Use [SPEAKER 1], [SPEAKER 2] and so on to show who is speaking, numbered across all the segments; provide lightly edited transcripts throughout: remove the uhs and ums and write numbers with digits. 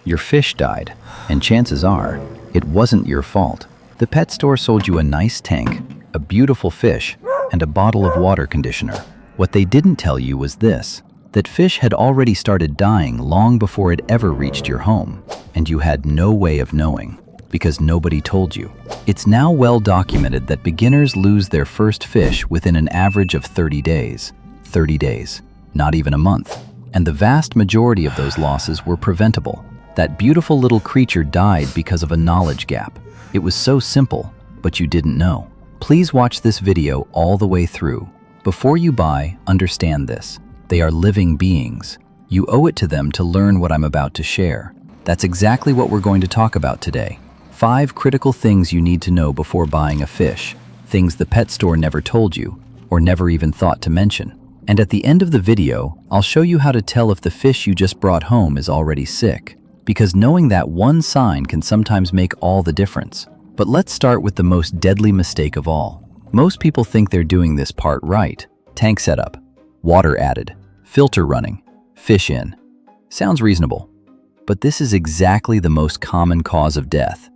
[SPEAKER 1] Your fish died, and chances are, it wasn't your fault. The pet store sold you a nice tank, a beautiful fish, and a bottle of water conditioner. What they didn't tell you was this, that fish had already started dying long before it ever reached your home, and you had no way of knowing, because nobody told you. It's now well documented that beginners lose their first fish within an average of 30 days. 30 days, not even a month. And the vast majority of those losses were preventable. That beautiful little creature died because of a knowledge gap. It was so simple, but you didn't know. Please watch this video all the way through. Before you buy, understand this. They are living beings. You owe it to them to learn what I'm about to share. That's exactly what we're going to talk about today. 5 critical things you need to know before buying a fish. Things the pet store never told you, or never even thought to mention. And at the end of the video, I'll show you how to tell if the fish you just brought home is already sick. Because knowing that one sign can sometimes make all the difference. But let's start with the most deadly mistake of all. Most people think they're doing this part right. Tank setup, water added, filter running, fish in. Sounds reasonable. But this is exactly the most common cause of death.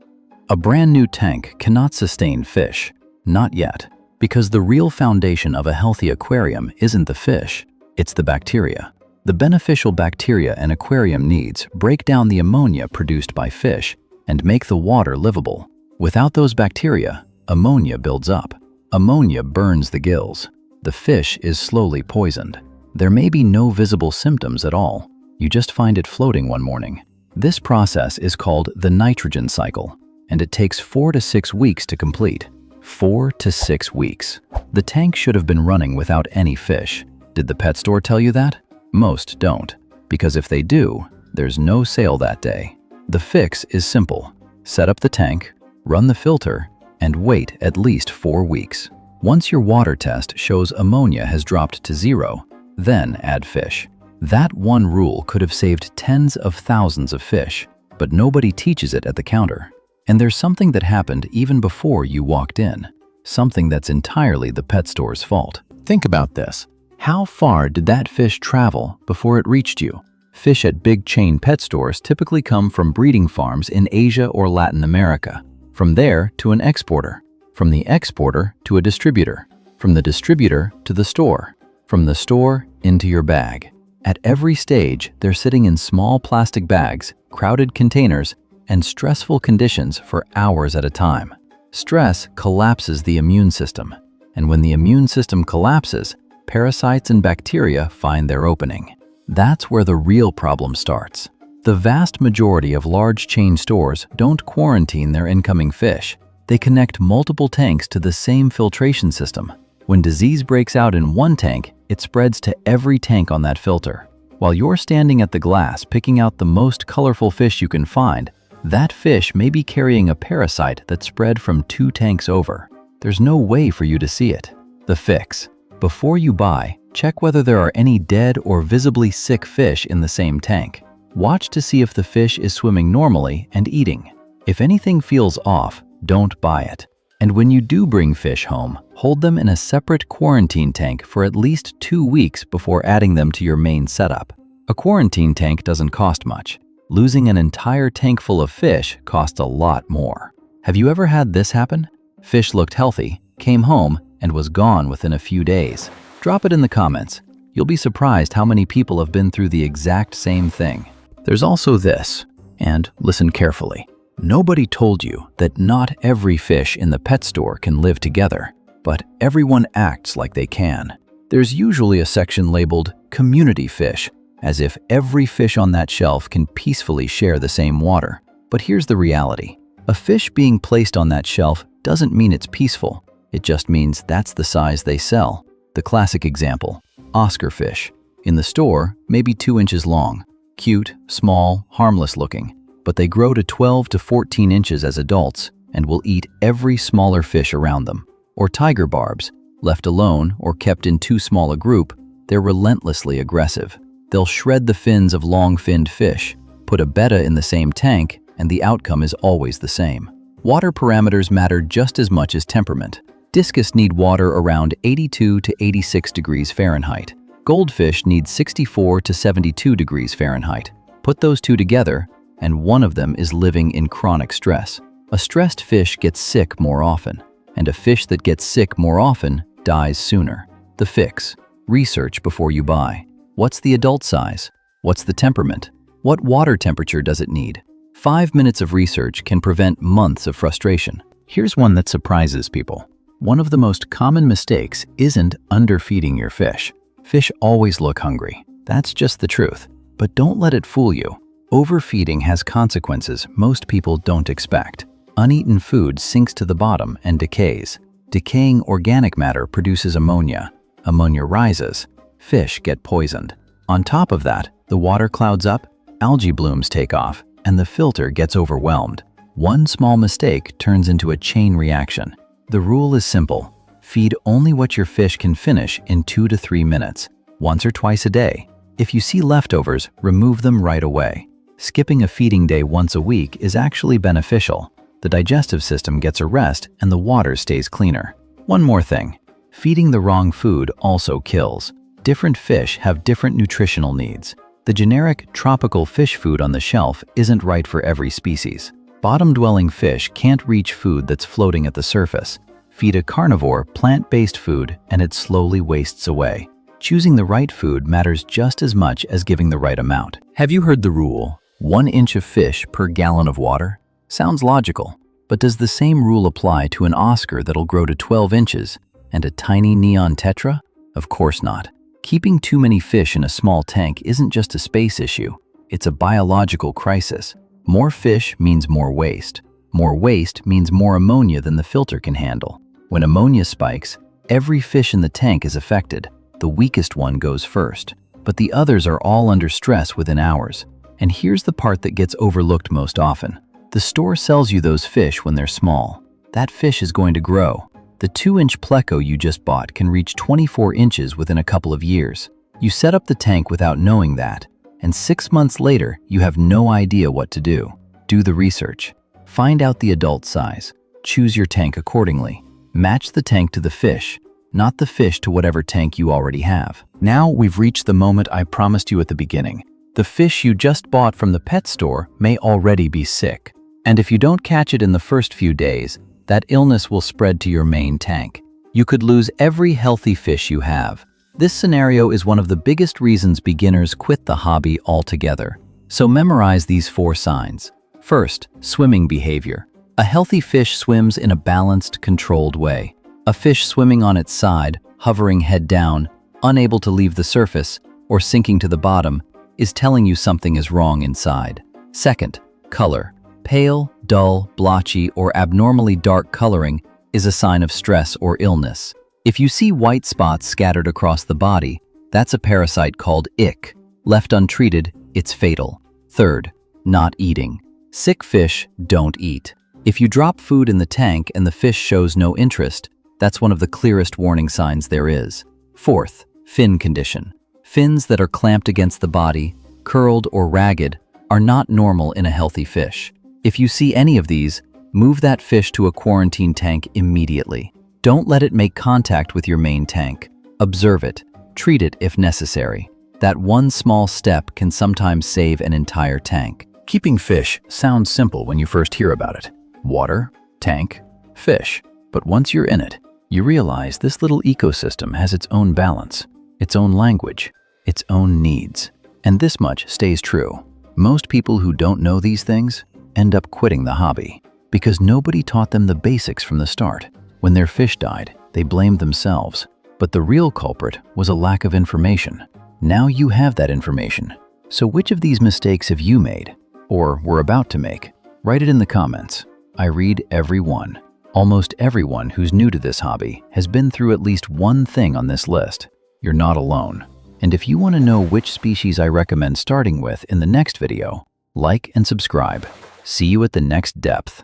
[SPEAKER 1] A brand new tank cannot sustain fish. Not yet. Because the real foundation of a healthy aquarium isn't the fish, it's the bacteria. The beneficial bacteria an aquarium needs break down the ammonia produced by fish and make the water livable. Without those bacteria, ammonia builds up. Ammonia burns the gills. The fish is slowly poisoned. There may be no visible symptoms at all. You just find it floating one morning. This process is called the nitrogen cycle, and it takes 4 to 6 weeks to complete. 4 to 6 weeks. The tank should have been running without any fish. Did the pet store tell you that? Most don't, because if they do, there's no sale that day. The fix is simple. Set up the tank, run the filter, and wait at least 4 weeks. Once your water test shows ammonia has dropped to 0, then add fish. That one rule could have saved tens of thousands of fish, but nobody teaches it at the counter. And there's something that happened even before you walked in. Something that's entirely the pet store's fault. Think about this. How far did that fish travel before it reached you? Fish at big chain pet stores typically come from breeding farms in Asia or Latin America. From there to an exporter. From the exporter to a distributor. From the distributor to the store. From the store into your bag. At every stage, they're sitting in small plastic bags, crowded containers, and stressful conditions for hours at a time. Stress collapses the immune system, and when the immune system collapses, parasites and bacteria find their opening. That's where the real problem starts. The vast majority of large chain stores don't quarantine their incoming fish. They connect multiple tanks to the same filtration system. When disease breaks out in one tank, it spreads to every tank on that filter. While you're standing at the glass picking out the most colorful fish you can find, that fish may be carrying a parasite that spread from 2 tanks over. There's no way for you to see it. The fix. Before you buy, check whether there are any dead or visibly sick fish in the same tank. Watch to see if the fish is swimming normally and eating. If anything feels off, don't buy it. And when you do bring fish home, hold them in a separate quarantine tank for at least 2 weeks before adding them to your main setup. A quarantine tank doesn't cost much. Losing an entire tank full of fish costs a lot more. Have you ever had this happen? Fish looked healthy, came home, and was gone within a few days. Drop it in the comments. You'll be surprised how many people have been through the exact same thing. There's also this, and listen carefully. Nobody told you that not every fish in the pet store can live together, but everyone acts like they can. There's usually a section labeled community fish, as if every fish on that shelf can peacefully share the same water. But here's the reality. A fish being placed on that shelf doesn't mean it's peaceful. It just means that's the size they sell. The classic example, Oscar fish. In the store, maybe 2 inches long. Cute, small, harmless looking. But they grow to 12 to 14 inches as adults and will eat every smaller fish around them. Or tiger barbs. Left alone or kept in too small a group, they're relentlessly aggressive. They'll shred the fins of long-finned fish, put a betta in the same tank, and the outcome is always the same. Water parameters matter just as much as temperament. Discus need water around 82 to 86 degrees Fahrenheit. Goldfish need 64 to 72 degrees Fahrenheit. Put those two together, and one of them is living in chronic stress. A stressed fish gets sick more often, and a fish that gets sick more often dies sooner. The fix: research before you buy. What's the adult size? What's the temperament? What water temperature does it need? 5 minutes of research can prevent months of frustration. Here's one that surprises people. One of the most common mistakes isn't underfeeding your fish. Fish always look hungry. That's just the truth. But don't let it fool you. Overfeeding has consequences most people don't expect. Uneaten food sinks to the bottom and decays. Decaying organic matter produces ammonia. Ammonia rises. Fish get poisoned. On top of that, the water clouds up, algae blooms take off, and the filter gets overwhelmed. One small mistake turns into a chain reaction. The rule is simple. Feed only what your fish can finish in 2 to 3 minutes, once or twice a day. If you see leftovers, remove them right away. Skipping a feeding day once a week is actually beneficial. The digestive system gets a rest and the water stays cleaner. One more thing. Feeding the wrong food also kills. Different fish have different nutritional needs. The generic tropical fish food on the shelf isn't right for every species. Bottom-dwelling fish can't reach food that's floating at the surface. Feed a carnivore plant-based food and it slowly wastes away. Choosing the right food matters just as much as giving the right amount. Have you heard the rule, 1 inch of fish per gallon of water? Sounds logical, but does the same rule apply to an Oscar that'll grow to 12 inches and a tiny neon tetra? Of course not. Keeping too many fish in a small tank isn't just a space issue, it's a biological crisis. More fish means more waste. More waste means more ammonia than the filter can handle. When ammonia spikes, every fish in the tank is affected. The weakest one goes first, but the others are all under stress within hours. And here's the part that gets overlooked most often. The store sells you those fish when they're small. That fish is going to grow. The 2-inch pleco you just bought can reach 24 inches within a couple of years. You set up the tank without knowing that, and 6 months later, you have no idea what to do. Do the research. Find out the adult size. Choose your tank accordingly. Match the tank to the fish, not the fish to whatever tank you already have. Now we've reached the moment I promised you at the beginning. The fish you just bought from the pet store may already be sick. And if you don't catch it in the first few days, that illness will spread to your main tank. You could lose every healthy fish you have. This scenario is one of the biggest reasons beginners quit the hobby altogether. So memorize these 4 signs. First, swimming behavior. A healthy fish swims in a balanced, controlled way. A fish swimming on its side, hovering head down, unable to leave the surface, or sinking to the bottom, is telling you something is wrong inside. Second, color. Pale, dull, blotchy, or abnormally dark coloring is a sign of stress or illness. If you see white spots scattered across the body, that's a parasite called ick. Left untreated, it's fatal. Third, not eating. Sick fish don't eat. If you drop food in the tank and the fish shows no interest, that's one of the clearest warning signs there is. Fourth, fin condition. Fins that are clamped against the body, curled or ragged, are not normal in a healthy fish. If you see any of these, move that fish to a quarantine tank immediately. Don't let it make contact with your main tank. Observe it. Treat it if necessary. That one small step can sometimes save an entire tank. Keeping fish sounds simple when you first hear about it. Water, tank, fish. But once you're in it, you realize this little ecosystem has its own balance, its own language, its own needs. And this much stays true. Most people who don't know these things end up quitting the hobby because nobody taught them the basics from the start. When their fish died, they blamed themselves. But the real culprit was a lack of information. Now you have that information. So which of these mistakes have you made or were about to make? Write it in the comments. I read every one. Almost everyone who's new to this hobby has been through at least one thing on this list. You're not alone. And if you want to know which species I recommend starting with in the next video, like and subscribe. See you at the next depth.